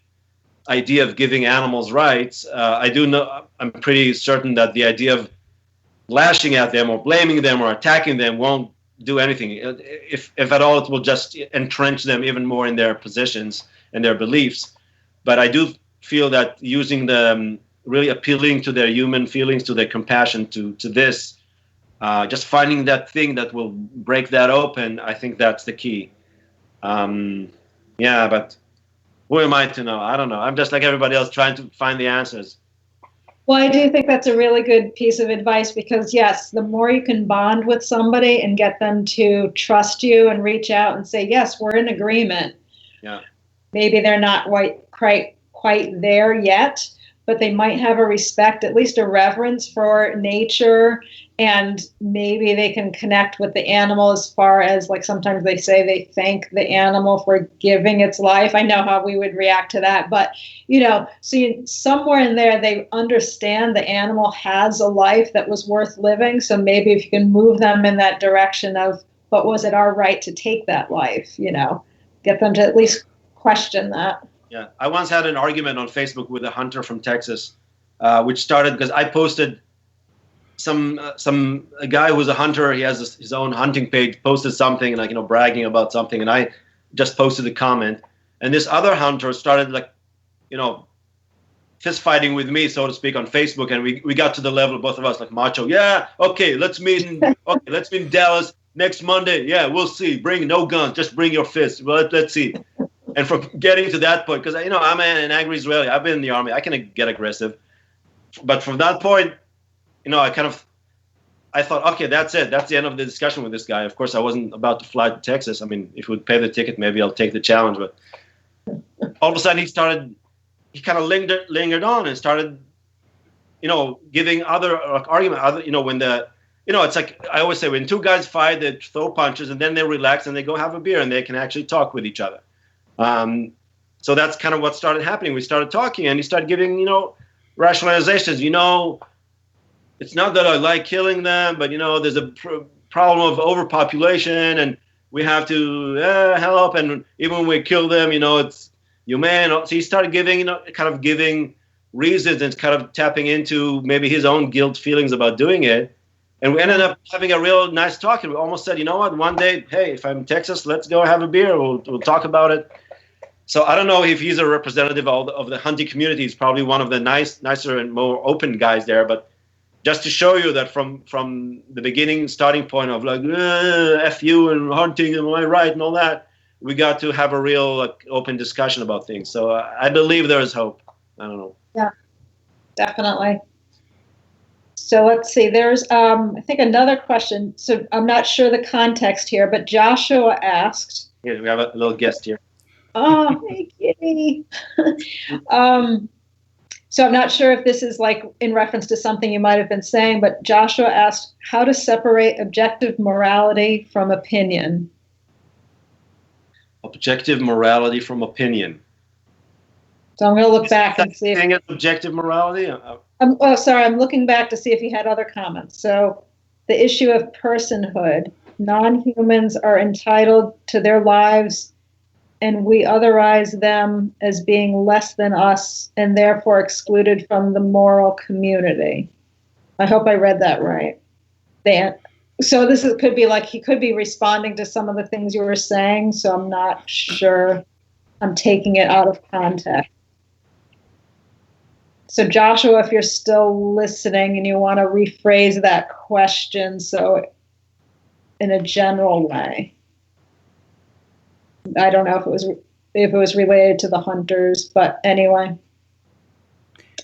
idea of giving animals rights, I'm pretty certain that the idea of lashing at them or blaming them or attacking them won't do anything. If at all, it will just entrench them even more in their positions and their beliefs. But I do feel that using really appealing to their human feelings, to their compassion, to this, just finding that thing that will break that open, I think that's the key. But who am I to know? I don't know. I'm just like everybody else, trying to find the answers. Well, I do think that's a really good piece of advice, because yes, the more you can bond with somebody and get them to trust you and reach out and say, yes, we're in agreement. Yeah. Maybe they're not quite there yet, but they might have a respect, at least a reverence for nature, and maybe they can connect with the animal, as far as, like, sometimes they say they thank the animal for giving its life. I know how we would react to that, but somewhere in there they understand the animal has a life that was worth living. So maybe if you can move them in that direction of, but was it our right to take that life? Get them to at least question that. Yeah, I once had an argument on Facebook with a hunter from Texas, which started because I posted a guy who's a hunter. He has his own hunting page, posted something like, bragging about something, and I just posted a comment, and this other hunter started fist fighting with me, so to speak, on Facebook, and we got to the level, both of us, like macho. Yeah, okay, let's meet in Dallas next Monday. Yeah, we'll see. Bring no guns, just bring your fists. Well, let's see. And from getting to that point, because I'm an angry Israeli, I've been in the army, I can get aggressive, but from that point, I thought, okay, that's it. That's the end of the discussion with this guy. Of course, I wasn't about to fly to Texas. I mean, if he would pay the ticket, maybe I'll take the challenge. But all of a sudden, he kind of lingered on and started, giving other argument. It's like I always say, when two guys fight, they throw punches, and then they relax and they go have a beer and they can actually talk with each other. So that's kind of what started happening. We started talking, and he started giving, rationalizations. It's not that I like killing them, but there's a problem of overpopulation, and we have to help. And even when we kill them, it's humane. So he started giving, kind of giving reasons and kind of tapping into maybe his own guilt feelings about doing it. And we ended up having a real nice talk. And we almost said, one day, hey, if I'm in Texas, let's go have a beer. We'll talk about it. So I don't know if he's a representative of the hunting community. He's probably one of the nicer and more open guys there. But just to show you that from the beginning starting point of like F you and hunting and my right and all that, we got to have a real like, open discussion about things. So I believe there is hope. I don't know. Yeah, definitely. So let's see, there's, I think, another question. So I'm not sure the context here, but Joshua asked. Here, we have a little guest here. Oh, hey, kitty. So I'm not sure if this is like in reference to something you might have been saying, but Joshua asked how to separate objective morality from opinion. Objective morality from opinion. So I'm going to look back and see. If objective morality? I'm looking back to see if he had other comments. So the issue of personhood. Non-humans are entitled to their lives, and we otherize them as being less than us and therefore excluded from the moral community. I hope I read that right. So this could be like he could be responding to some of the things you were saying, so I'm not sure. I'm taking it out of context. So Joshua, if you're still listening and you want to rephrase that question so in a general way. I don't know if it was related to the hunters, but anyway.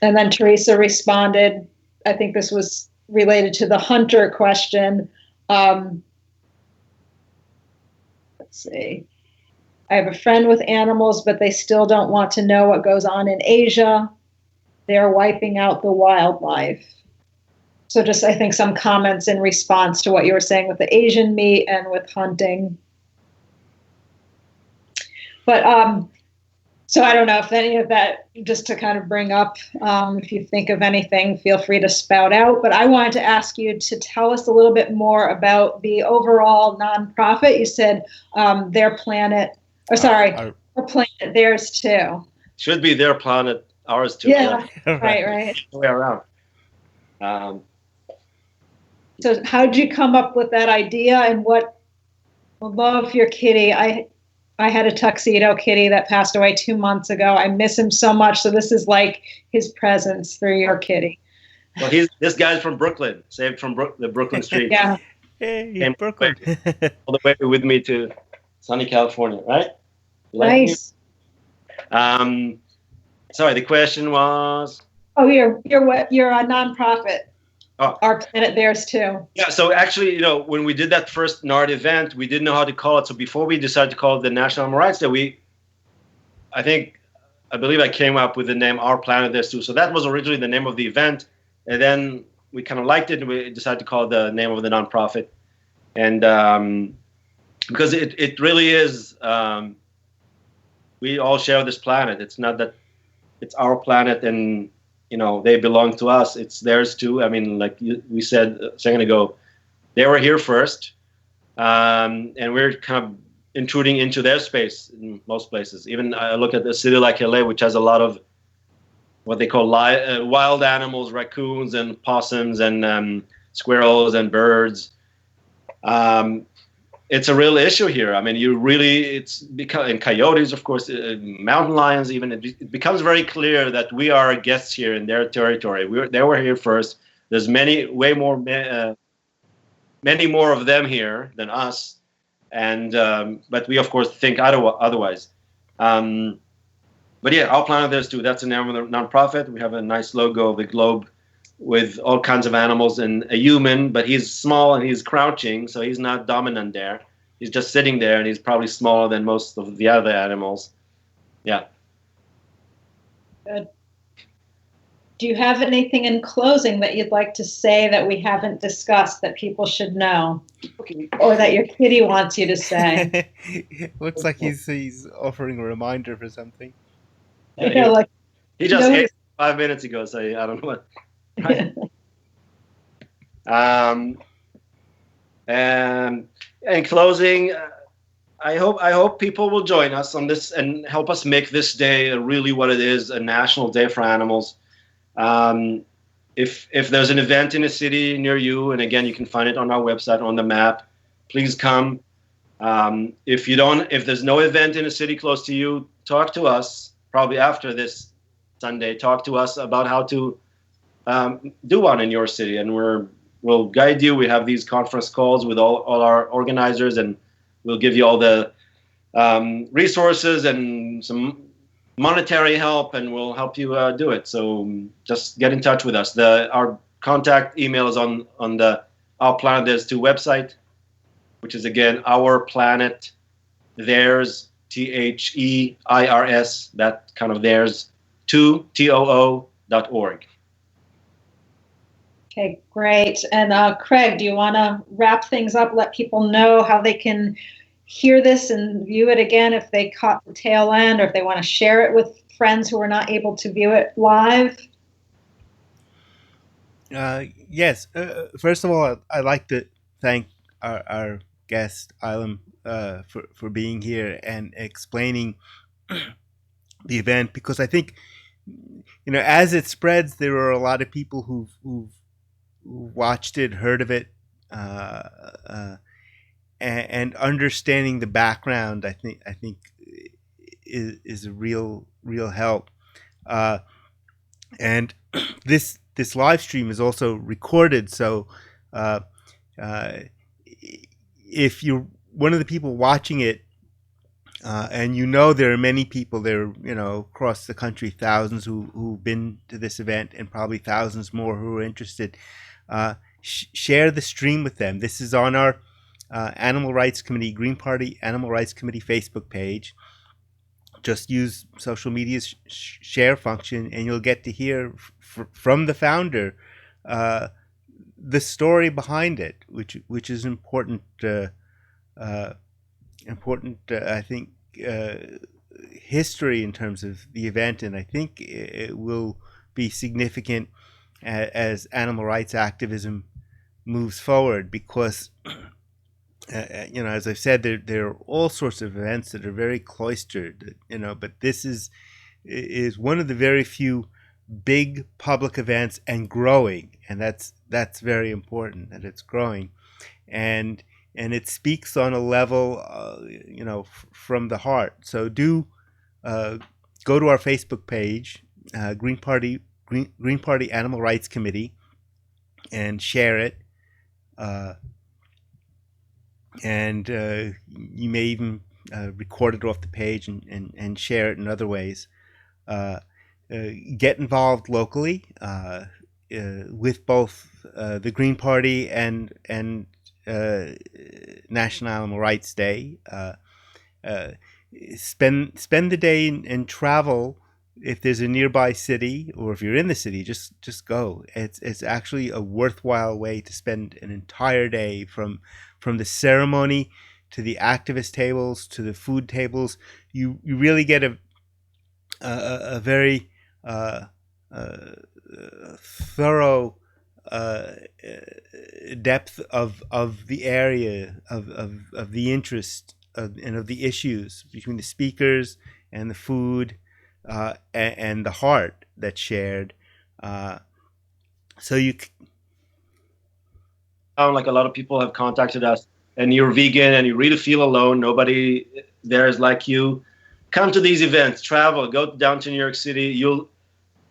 And then Teresa responded, I think this was related to the hunter question. Let's see. I have a friend with animals, but they still don't want to know what goes on in Asia. They're wiping out the wildlife. So just, I think, some comments in response to what you were saying with the Asian meat and with hunting. But so I don't know if any of that, just to kind of bring up, if you think of anything, feel free to spout out. But I wanted to ask you to tell us a little bit more about the overall nonprofit. You said their planet, or sorry, our planet, theirs too. Should be their planet, ours too. Yeah, right. The way around. So how did you come up with that idea, and what? I love your kitty. I had a tuxedo kitty that passed away 2 months ago. I miss him so much. So this is like his presence through your kitty. Well, this guy's from Brooklyn, saved from the Brooklyn street. Yeah. Hey, Brooklyn. All the way with me to sunny California, right? Nice. Sorry, the question was. Oh, you're a nonprofit. Oh. Our planet, theirs too. Yeah, so actually, when we did that first NARD event, we didn't know how to call it. So before we decided to call it the National Animal Rights Day, I believe I came up with the name Our Planet Theirs Too. So that was originally the name of the event. And then we kind of liked it, and we decided to call it the name of the nonprofit. And because it really is, we all share this planet. It's not that it's our planet and they belong to us. It's theirs too. I mean, like we said a second ago, they were here first, and we're kind of intruding into their space in most places. Even I look at a city like LA, which has a lot of what they call wild animals, raccoons and possums and squirrels and birds. It's a real issue here. I mean, and coyotes, of course, mountain lions even. It becomes very clear that we are guests here in their territory. They were here first. There's many more of them here than us, and but we of course think otherwise. But yeah, Our Planet Theirs Too. That's the name of the nonprofit. We have a nice logo of the globe with all kinds of animals and a human, but he's small and he's crouching, so he's not dominant there. He's just sitting there, and he's probably smaller than most of the other animals. Yeah. Good. Do you have anything in closing that you'd like to say that we haven't discussed that people should know, or that your kitty wants you to say? Looks like he's offering a reminder for something. Yeah, he just ate 5 minutes ago, so I don't know what. Right. And in closing, I hope people will join us on this and help us make this day really what it is, a national day for animals. If there's an event in a city near you, and again, you can find it on our website on the map, please come. If there's no event in a city close to you, talk to us probably after this Sunday. Talk to us about how to do one in your city, and we'll guide you. We have these conference calls with all our organizers, and we'll give you all the resources and some monetary help, and we'll help you do it. So just get in touch with us. Our contact email is on the Our Planet There's Two website, which is again Our Planet There's THEIRS, that kind of There's two TOO.org. Okay, great. And Craig, do you want to wrap things up? Let people know how they can hear this and view it again if they caught the tail end, or if they want to share it with friends who are not able to view it live? Yes. First of all, I'd like to thank our guest, Aylam, for being here and explaining the event, because I think, as it spreads, there are a lot of people who've watched it, heard of it, and understanding the background. I think is a real help. And this live stream is also recorded, so if you're one of the people watching it, and there are many people there, across the country, thousands who've been to this event, and probably thousands more who are interested, share the stream with them. This is on our Animal Rights Committee, Green Party Animal Rights Committee Facebook page. Just use social media's share function, and you'll get to hear from the founder the story behind it, which is important. I think, history in terms of the event, and I think it will be significant as animal rights activism moves forward, because as I've said, there are all sorts of events that are very cloistered, but this is one of the very few big public events, and growing, and that's very important that it's growing, and it speaks on a level, from the heart. So do go to our Facebook page, Green Party Animal Rights Committee, and share it. And you may even record it off the page and share it in other ways. Get involved locally with both the Green Party and National Animal Rights Day. Spend the day and travel. If there's a nearby city, or if you're in the city, just go. It's actually a worthwhile way to spend an entire day, from the ceremony to the activist tables to the food tables. You really get a very thorough depth of the area, of the interest and of the issues between the speakers and the food, and the heart that's shared. So you like a lot of people have contacted us, and you're vegan and you really feel alone, nobody there is like you, come to these events, travel, go down to New York City.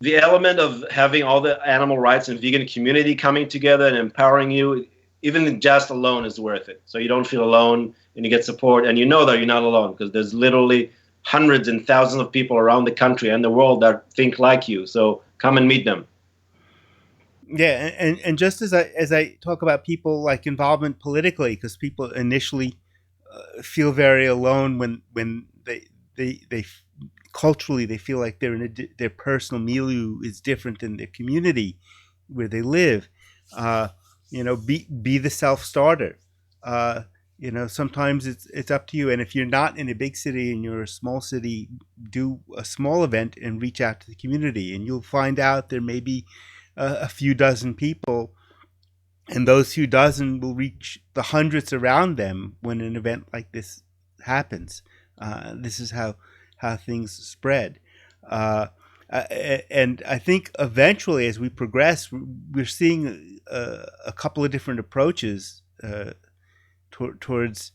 The element of having all the animal rights and vegan community coming together and empowering you, even just alone, is worth it. So you don't feel alone, and you get support, and that you're not alone, because there's literally hundreds and thousands of people around the country and the world that think like you. So come and meet them. Yeah, and just as I talk about people like involvement politically, because people initially feel very alone when they culturally they feel like they're in their personal milieu is different than their community where they live. Be the self-starter. Sometimes it's up to you. And if you're not in a big city and you're a small city, do a small event and reach out to the community, and you'll find out there may be a few dozen people, and those few dozen will reach the hundreds around them when an event like this happens. This is how things spread. And I think eventually, as we progress, we're seeing a couple of different approaches towards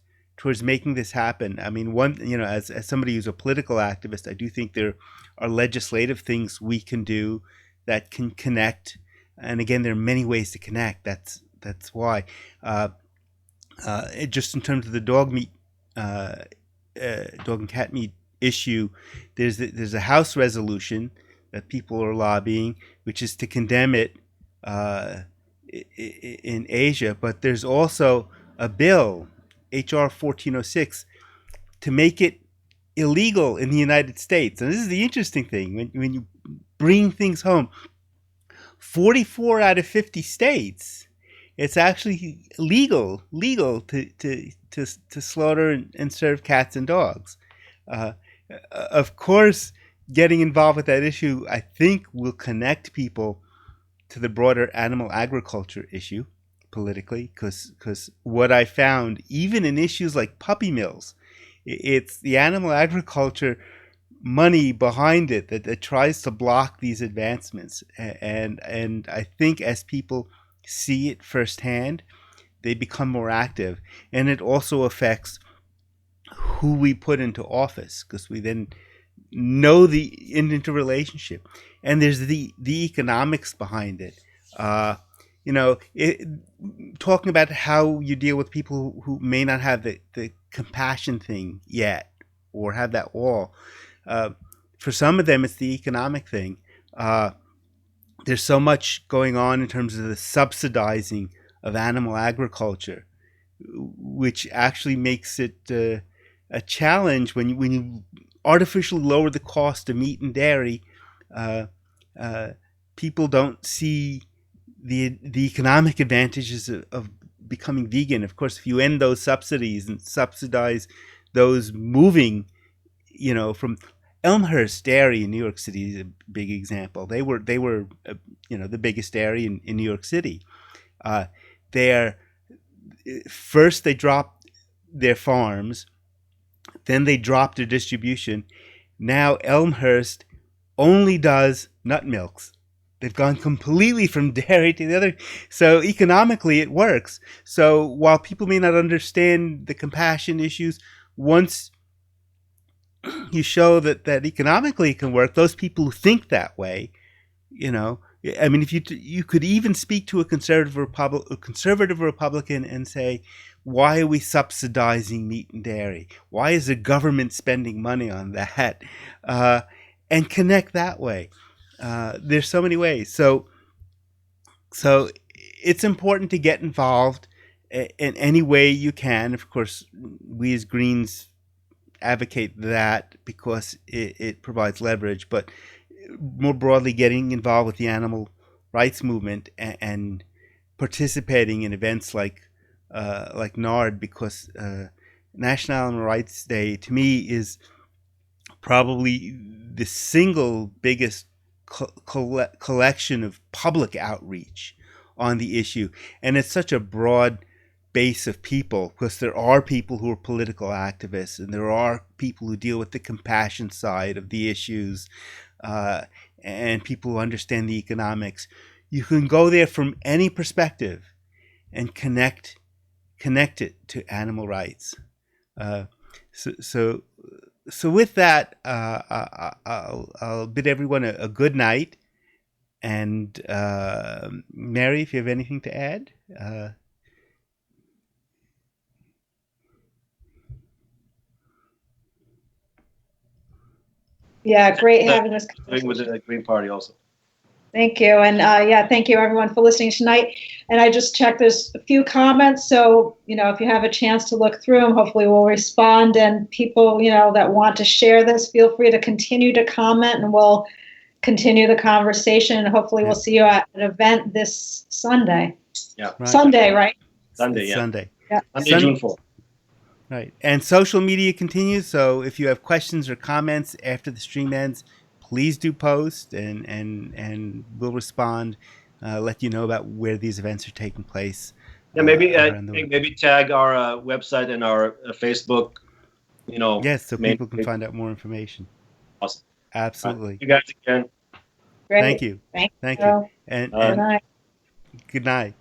making this happen. I mean, one, as somebody who's a political activist, I do think there are legislative things we can do that can connect And again, there are many ways to connect. That's why. Just in terms of the dog and cat meat issue, there's a House resolution that people are lobbying, which is to condemn it in Asia. But there's also a bill, HR 1406, to make it illegal in the United States. And this is the interesting thing when you bring things home. 44 out of 50 states, it's actually legal to slaughter and serve cats and dogs. Of course, getting involved with that issue, I think, will connect people to the broader animal agriculture issue politically, because what I found, even in issues like puppy mills, it's the animal agriculture money behind it that tries to block these advancements. And I think as people see it firsthand, they become more active. And it also affects who we put into office, because we then know the interrelationship. And there's the economics behind it. Talking about how you deal with people who may not have the compassion thing yet, or have that wall. For some of them, it's the economic thing. There's so much going on in terms of the subsidizing of animal agriculture, which actually makes it a challenge when you artificially lower the cost of meat and dairy. People don't see the economic advantages of becoming vegan. Of course, if you end those subsidies and subsidize those moving, from Elmhurst Dairy in New York City is a big example. They were the biggest dairy in New York City. First they dropped their farms, then they dropped their distribution. Now Elmhurst only does nut milks. They've gone completely from dairy to the other. So economically it works. So while people may not understand the compassion issues, once you show that economically it can work, those people who think that way, if you could even speak to a conservative Republican and say, why are we subsidizing meat and dairy? Why is the government spending money on that? And connect that way. There's so many ways. So it's important to get involved in any way you can. Of course, we as Greens advocate that because it provides leverage, but more broadly, getting involved with the animal rights movement and participating in events like NARD, because National Animal Rights Day to me is probably the single biggest collection of public outreach on the issue. And it's such a broad base of people, because there are people who are political activists, and there are people who deal with the compassion side of the issues, and people who understand the economics. You can go there from any perspective and connect it to animal rights. So with that, I'll bid everyone a good night. And Mary, if you have anything to add. Yeah, great having this conversation. With the Green Party also. Thank you. And thank you everyone for listening tonight. And I just checked, there's a few comments. So, if you have a chance to look through them, hopefully we'll respond. And people, that want to share this, feel free to continue to comment, and we'll continue the conversation. And hopefully we'll see you at an event this Sunday. Yeah. Right. Sunday, right? Sunday, yeah. Sunday. Yeah. Sunday, June 4th. Right. And social media continues. So if you have questions or comments after the stream ends, please do post, and we'll respond, let you know about where these events are taking place. Yeah, maybe tag our website and our Facebook, Yes, so people can find out more information. Awesome. Absolutely. You guys again. Great. Thank you. Thank you. And good night. Good night.